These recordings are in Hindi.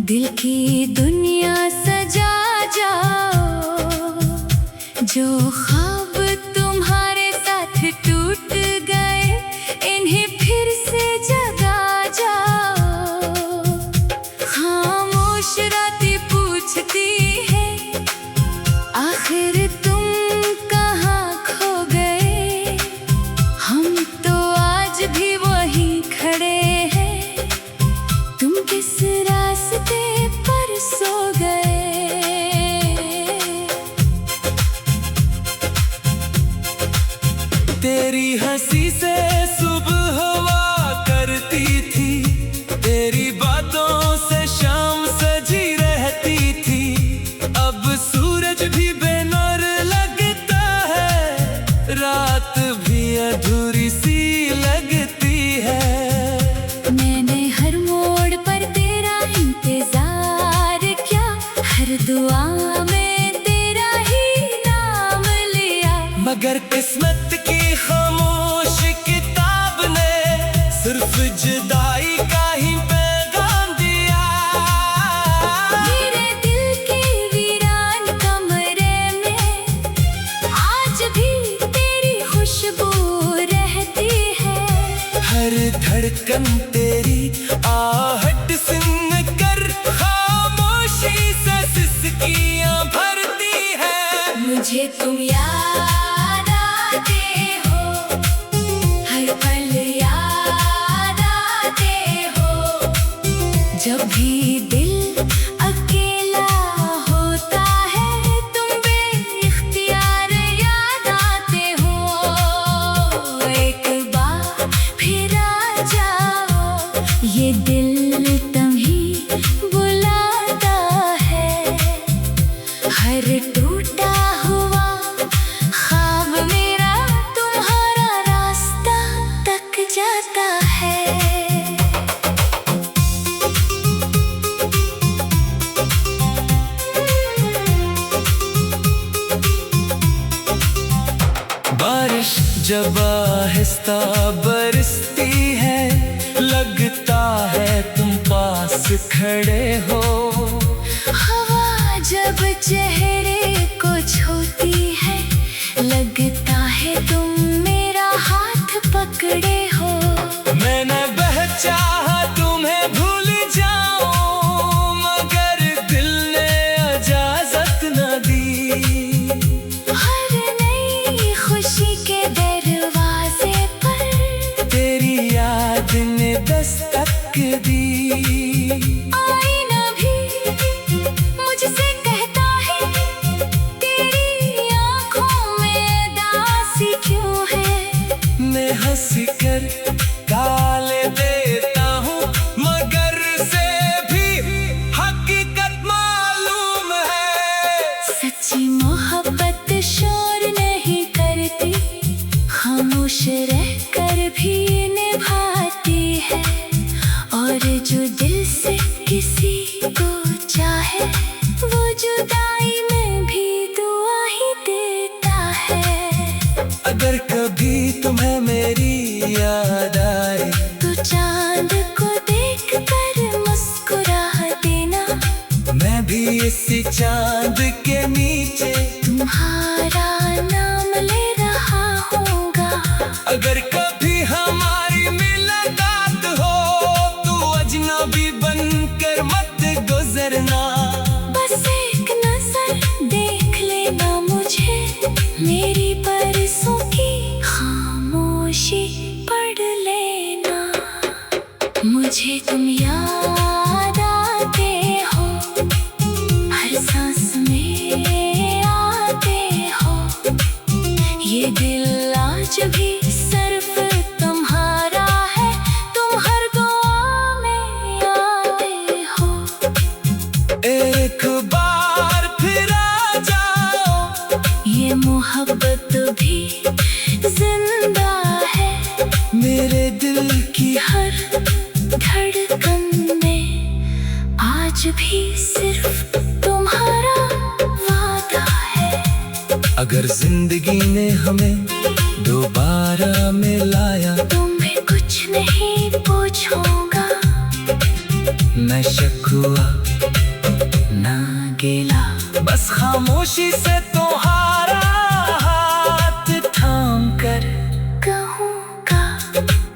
दिल की दुनिया सजा जाओ, जो ख्वाब तुम्हारे साथ टूट गए इन्हें फिर से जगा जाओ। खामोश रातें पूछती है आखिर तुम कहाँ खो गए, हम तो आज भी वहीं खड़े हैं, तुम किस रास्ते पर सो गए। तेरी हंसी से सुबह हुआ करती थी, तेरी बातों से शाम सजी रहती थी। अब सूरज भी बेनूर लगता है, रात भी अधूरी सी लगती है। मैंने हर मोड़ पर तेरा इंतजार किया, हर दुआ में तेरा ही नाम लिया, मगर किस्मत की खामोश किताब ने सिर्फ जुदाई का ही पैगाम दिया। मेरे दिल के वीरान कमरे में आज भी तेरी खुशबू रहती है। हर धड़कन तेरी आहट सुन कर खामोशी से सिसकियां भरती है। मुझे तुम याद आते हो, हर पल याद आते हो, जब भी दिल अकेला होता है तुम बेइख्तियार याद आते हो। एक बार फिर आ जाओ, ये दिल तुम्हीं बुलाता है। हर टूटा हुआ ख्वाब मेरा तुम्हारा रास्ता तक जाता है। बारिश जब आहिस्ता बरसती है, लगता है तुम पास खड़े हो। हवा जब चेहरे को छूती है, लगता है तुम मेरा हाथ पकड़े हो। मैंने चाहा तुम्हें भूल जाऊं, मगर दिल ने इजाजत न दी। हर नई खुशी के दरवाजे पर तेरी याद ने दस्तक दी। आईना भी मुझसे कहता है तेरी आंखों में दासी क्यों है। मैं हंस कर गाले देता हूँ, मगर से भी हकीकत मालूम है। सच्ची मोहब्बत शोर नहीं करती, खामोश रहकर भी निभाती है। और जो दिल से किसी को चाहे वो जुदाई में भी दुआ ही देता है। अगर कभी तुम्हें मेरी याद आए तो चांद को देख कर मुस्कुरा देना, मैं भी इसी चांद के नीचे तुम्हारा नाम ले रहा होगा। अगर कभी हमारी मुलाकात हो तो अजनबी बनकर मत गुजरना। बस एक नजर देख लेना मुझे, मेरी बरसों की खामोशी पढ़ लेना। मुझे तुम याद आते हो, हर सांस में आते हो, ये दिल आज भी सिर्फ तुम्हारा है, तुम हर दुआ में आते हो। एक बार फिर आ जाओ, ये मोहब्बत भी जिंदा है, मेरे दिल की हर धड़कन में आज भी सिर्फ तुम्हारा वादा है। अगर जिंदगी ने हमें दोबारा मिलाया, तुम्हें कुछ नहीं पूछूंगा, न शकुआ ना गिला, बस खामोशी से तुम्हारा हाथ थाम कर कहूँगा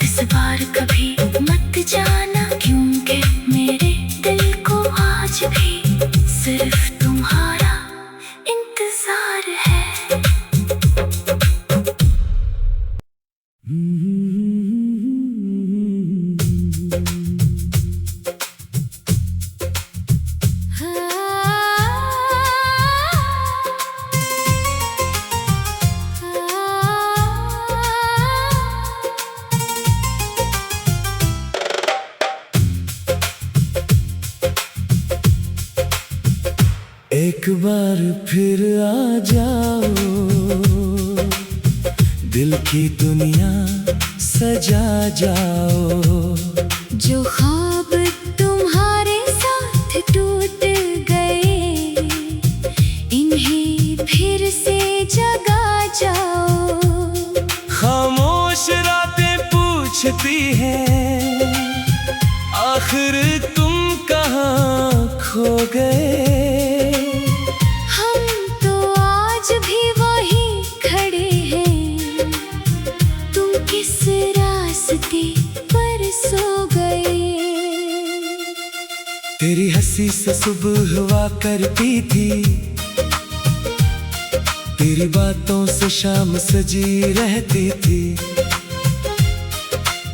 इस बार कभी मत जाना, क्योंकि मेरे दिल को आज भी सिर्फ तुम्हारा इंतजार है। एक बार फिर आ जाओ, दिल की दुनिया सजा जाओ। जो ख्वाब तुम्हारे साथ टूट गए, इन्हें फिर से जगा जाओ। खामोश रातें पूछती हैं, आखिर तुम कहाँ खो गए। हम तो आज भी वही खड़े हैं, तुम किस रास्ते पर सो गए। तेरी हंसी से सुबह हुआ करती थी, तेरी बातों से शाम सजी रहती थी।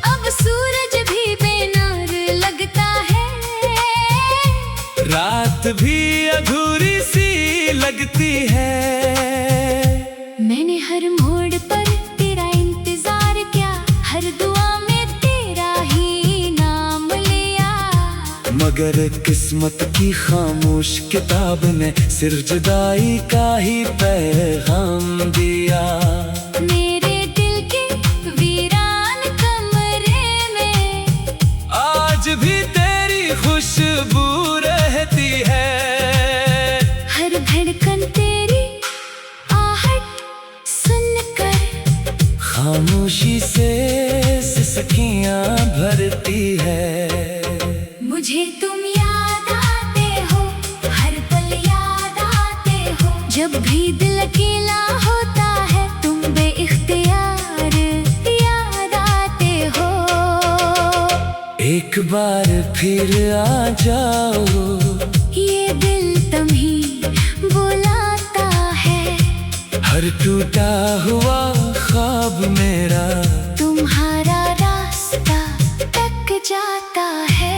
अब सूरज भी बेनार लगता है, रात भी अधूरी सी लगती है। मैंने हर मोड़ पर तेरा इंतजार किया, हर दुआ में तेरा ही नाम लिया। मगर किस्मत की खामोश किताब ने सिर्फ जुदाई का ही पैगाम दिया। मेरे दिल के वीरान कमरे में आज भी तेरी खुशबू रहती है। हर धड़कन तेरी आहट सुनकर खामोशी से सिसकियां भरती है। मुझे तुम याद आते हो, हर पल याद आते हो। जब भी दिल अकेला होता है, तुम बेइख्तियार याद आते हो। एक बार फिर आ जाओ, ये दिल तुम्हीं बुलाता है। हर टूटा हुआ ख्वाब मेरा तुम्हारा रास्ता तक जाता है।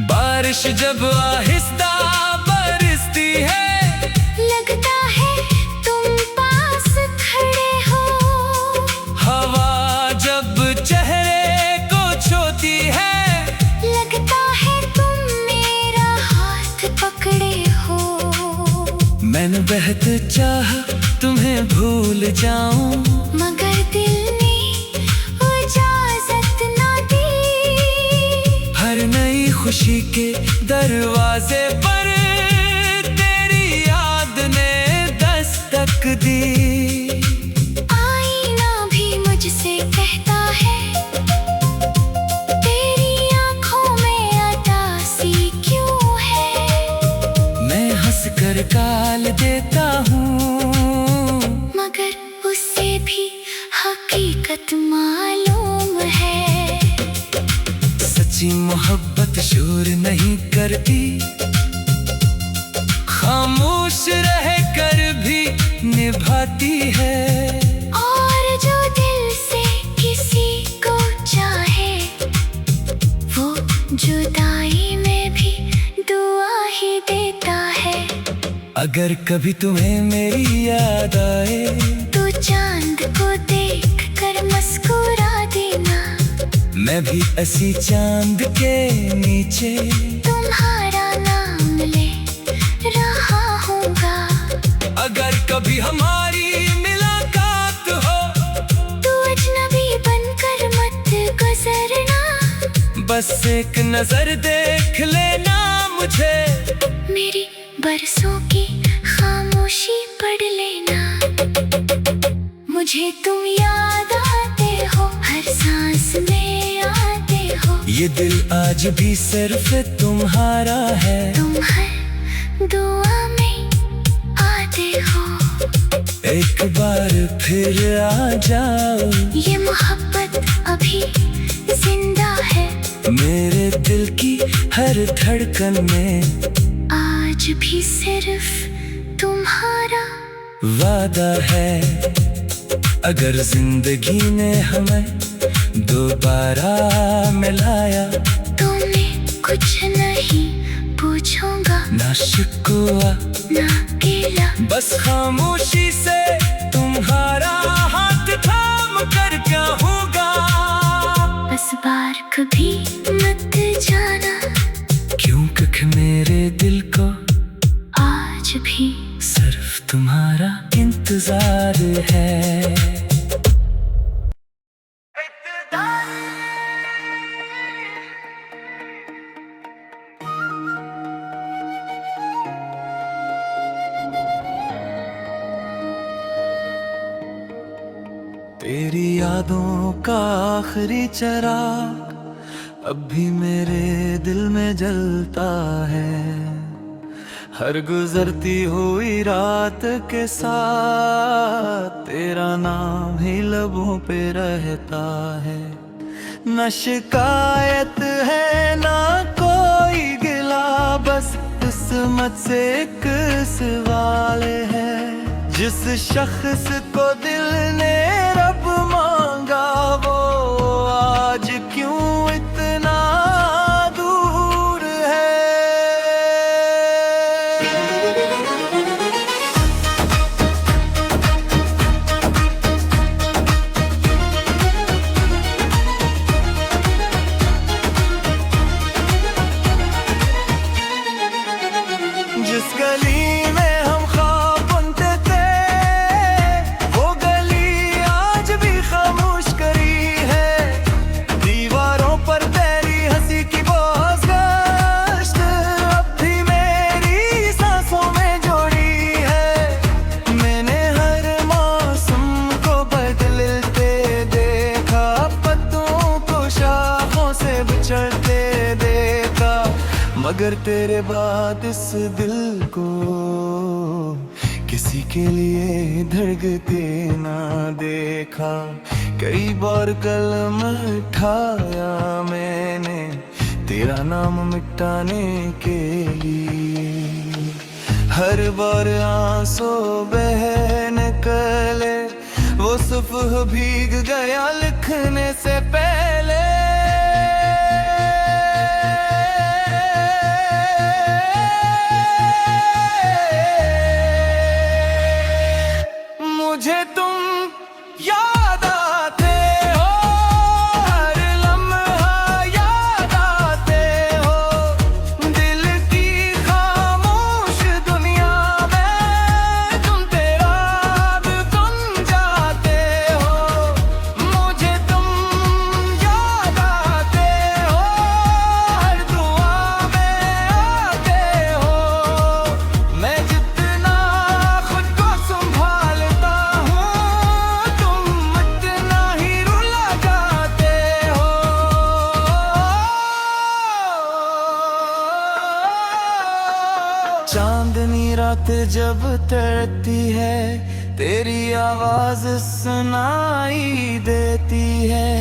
बारिश जब आहिस्ता बरसती है, लगता है तुम पास खड़े हो। हवा जब चेहरे को छूती है, लगता है तुम मेरा हाथ पकड़े हो। मैंने बेहद चाहा तुम्हें भूल जाऊं, मगर दिल ने इजाजत ना दी। हर नई खुशी के दरवाजे पर तेरी याद ने दस्तक दी। आईना भी मुझसे कहता है, तेरी आंखों में अदासी क्यों है। मैं हंसकर गाल देता हूँ, मगर उससे भी हकीकत मालूम है। सच्ची मोहब्बत शोर नहीं करती, खामोश रह कर भी निभाती है। और जो दिल से किसी को चाहे, वो जुदाई में भी दुआ ही देता है। अगर कभी तुम्हें मेरी याद आए, तो चांद को देख कर मुस्कुरा देना। मैं भी ऐसी चांद के नीचे तुम्हारा नाम ले रहा हूँगा। अगर कभी हमारी मुलाकात हो, तू अजनबी बनकर मत गुजरना। बस एक नजर देख लेना मुझे। मेरी बरसों की खामोशी पढ़ लेना। मुझे तुम याद आते हो, हर सांस में आते हो। ये दिल आज भी सिर्फ तुम्हारा है, तुम हर दुआ में आते हो। एक बार फिर आ जाओ, ये मोहब्बत अभी जिंदा है। मेरे दिल की हर धड़कन में आज भी सिर्फ तुम्हारा वादा है। अगर जिंदगी ने हमें दोबारा मिलाया, तो मैं कुछ नहीं पूछूंगा, ना शिकवा ना गिला। बस खामोशी से तुम्हारा हाथ थाम कर क्या होगा। बस बार कभी मत जाना, क्योंकि मेरे दिल को आज भी सिर्फ तुम्हारा इंतजार है। तेरी यादों का आखिरी चिराग अब भी मेरे दिल में जलता है। हर गुजरती हुई रात के साथ तेरा नाम ही लबों पे रहता है। न शिकायत है ना कोई गिला, बस किस्मत से एक सवाल है। जिस शख्स को दिल ने रब मांगा, वो आज क्यों इतना दूर है। जिस गली में हम ख्वाब बुनते थे, वो गली आज भी खामोश करी है। दीवारों पर तेरी हंसी की वो गश्त अब भी मेरी सांसों में जोड़ी है। मैंने हर मौसम को बदलते देखा, पत्तों को शाखों से बिछड़ते देखा, मगर तेरे बाद इस दिल को किसी के लिए धड़कते ना देखा। कई बार कलम उठाया मैंने तेरा नाम मिटाने के लिए। हर बार आंसू बह निकले, वो सुफ़ह भीग गया लिखने से पहले। मुझे तुम याद आते हो, हर लम्हा याद आते हो। दिल की खामोश दुनिया में तुम तेरा तुम जाते हो। मुझे तुम याद आते हो, हर दुआ में आते हो। मैं जितना खुद को संभालता हूँ, तुम इतना ही रुला जाते हो। चांदनी रात जब तड़ती है, तेरी आवाज सुनाई देती है।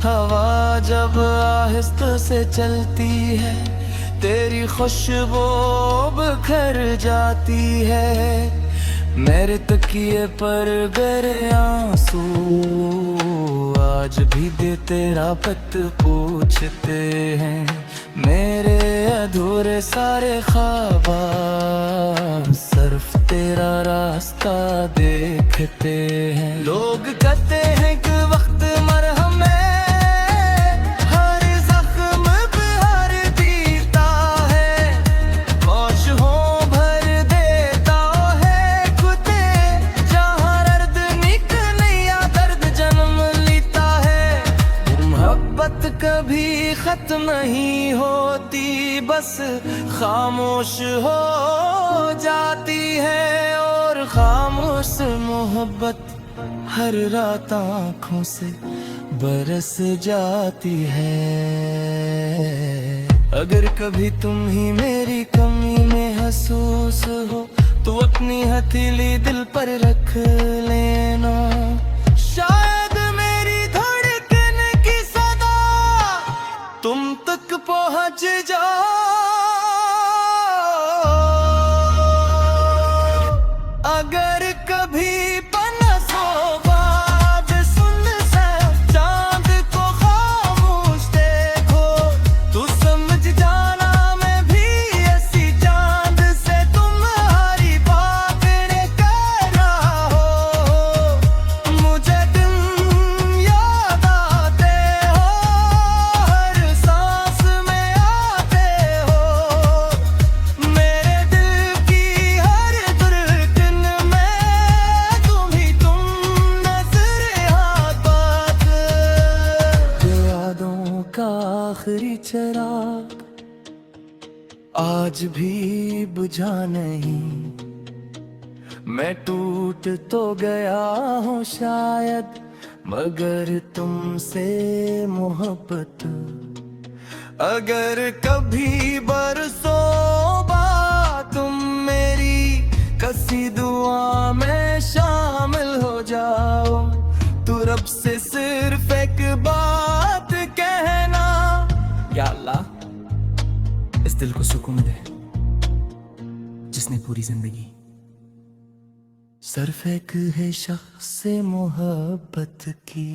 हवा जब आहिस्ते से चलती है, तेरी खुशबू बिखर जाती है। मेरे तकिए पर गरे आंसू आज भी दे तेरा पत पूछते हैं। मेरे अधूरे सारे ख्वाब सिर्फ तेरा रास्ता देखते हैं। लोग कहते हैं कि वक्त मरहम है, हर जख्म पे हर पीता है। मौज हो भर देता है खुदे, जहाँ दर्द निकले या दर्द जन्म लेता है। मोहब्बत कभी खत्म बात नहीं होती, बस खामोश हो जाती है। और खामोश मोहब्बत हर रात आँखों से बरस जाती है। अगर कभी तुम ही मेरी कमी में महसूस हो तो अपनी हथेली दिल पर रख लेना। शायद मेरी धड़कन की सदा तुम तक पहुंच जाओ। अगर कभी आखिरी चिराग आज भी बुझा नहीं। मैं टूट तो गया हूँ शायद, मगर तुमसे मोहब्बत अगर कभी बरसों बाद तुम मेरी कसी दुआ में शामिल हो जाओ तो रब से सिर्फ एक बात कहना, या अल्लाह इस दिल को सुकून दे जिसने पूरी जिंदगी सिर्फ एक है शख्स से मोहब्बत की।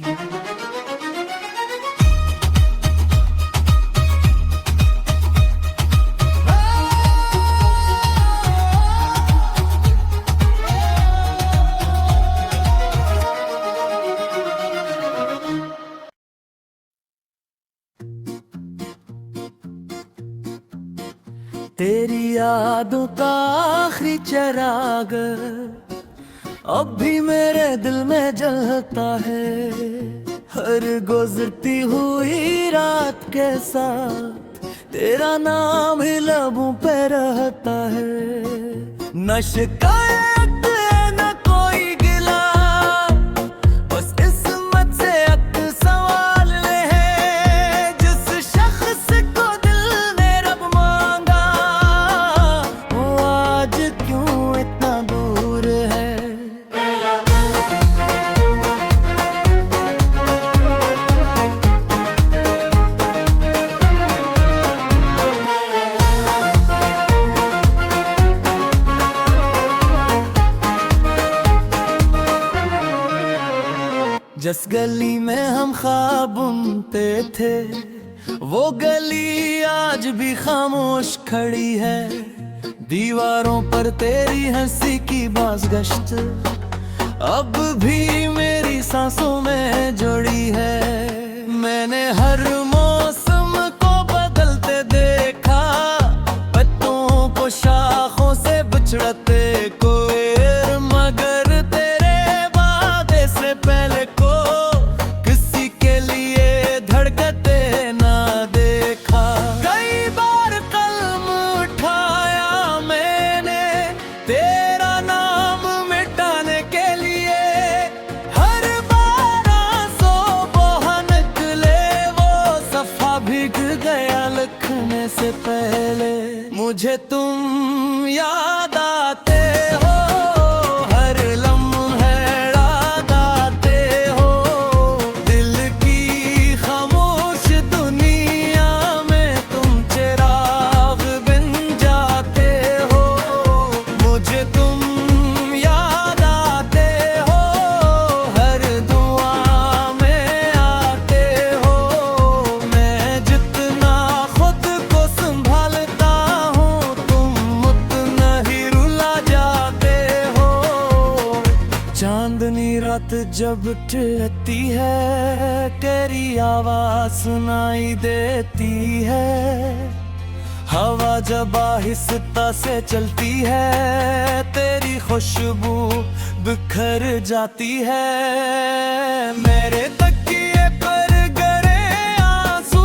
तेरी यादों का आखिरी चिराग अब भी मेरे दिल में जलता है। हर गुजरती हुई रात के साथ तेरा नाम ही लबों पे रहता है। न शिकायत न कोई गिला, बस किस्मत से अक सवाल है। जिस शख्स को दिल ने रब मांगा वो आज क्यों इतना दूर है। जिस गली में हम ख्वाब बुनते थे वो गली आज भी खामोश खड़ी है। दीवारों पर तेरी हंसी की बाज़गश्त अब भी मेरी सांसों में जुड़ी है। मैंने हर मौसम को बदलते देखा, पत्तों को शाखों से बिछड़ते को, मगर तेरे वादे से पहले को किसी के लिए धड़कते ना देखा। कई बार कलम उठाया मैंने तेरा नाम मिटाने के लिए। हर बार आंसू बहा निकले वो सफा भीग गया लिखने से पहले। मुझे तुम याद आते हो, हर लम्हे याद आते हो। दिल की खामोश दुनिया में तुम चिराग बन जाते हो। मुझे तुम याद आते हो, हर दुआ में आते हो। मैं जितना खुद को संभालता हूँ तुम उतना ही रुला जाते हो। चांदनी रात जब टहलती है तेरी आवाज सुनाई देती है। हवा जब आहिस्ता से चलती है तेरी खुशबू बिखर जाती है। मेरे तकिए पर गिरे आंसू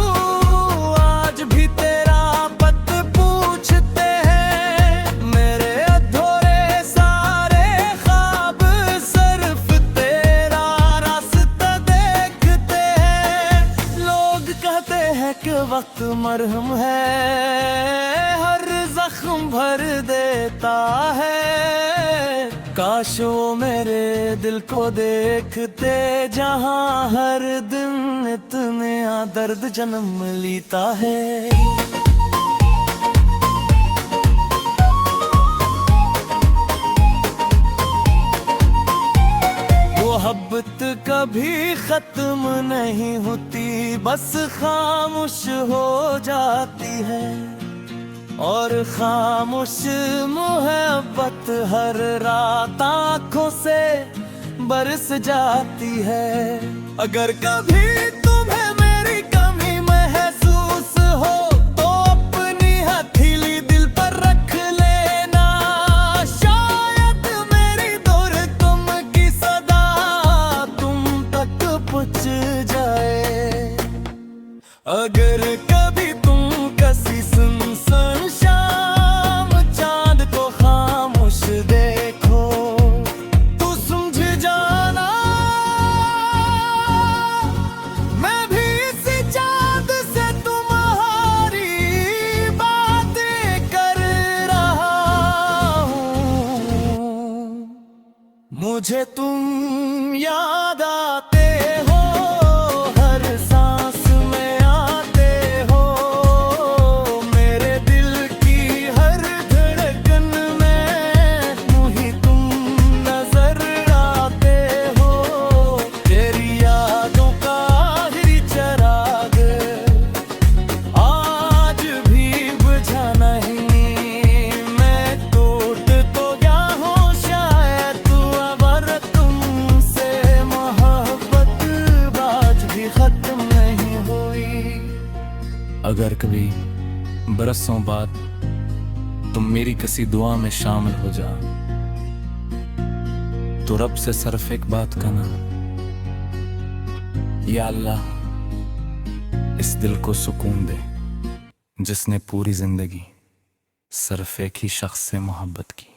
मरहम है, हर जख्म भर देता है। काश वो मेरे दिल को देखते, जहां हर दिन इतना दर्द जन्म लेता है। मोहब्बत कभी खत्म नहीं होती, बस खामोश हो जाती है। और खामोश मोहब्बत हर रात आँखों से बरस जाती है। अगर कभी तुम्हें मेरी कमी महसूस हो, तो अपनी हथेली दिल पर रख लेना। शायद मेरी दूर तुम की सदा तुम तक पहुंच जाए। अगर कभी तुम किसी सुनसान शाम चांद को खामोश देखो, तो समझ जाना मैं भी इसी चांद से तुम्हारी बातें कर रहा हूँ। मुझे तुम याद आते हो, हर सांस में आते हो। मेरे दिल की हर धड़कन में मुझे तुम नजर आते हो। तेरी यादों का आखिरी चिराग आज भी बुझा नहीं। मैं टूट तो गया हूँ शायद, तू अबर तुमसे मोहब्बत आज भी खत्म नहीं हुई। अगर कभी बरसों बाद तुम मेरी किसी दुआ में शामिल हो जा, तो रब से सिर्फ एक बात कहना, या अल्लाह इस दिल को सुकून दे जिसने पूरी जिंदगी सिर्फ एक ही शख्स से मोहब्बत की।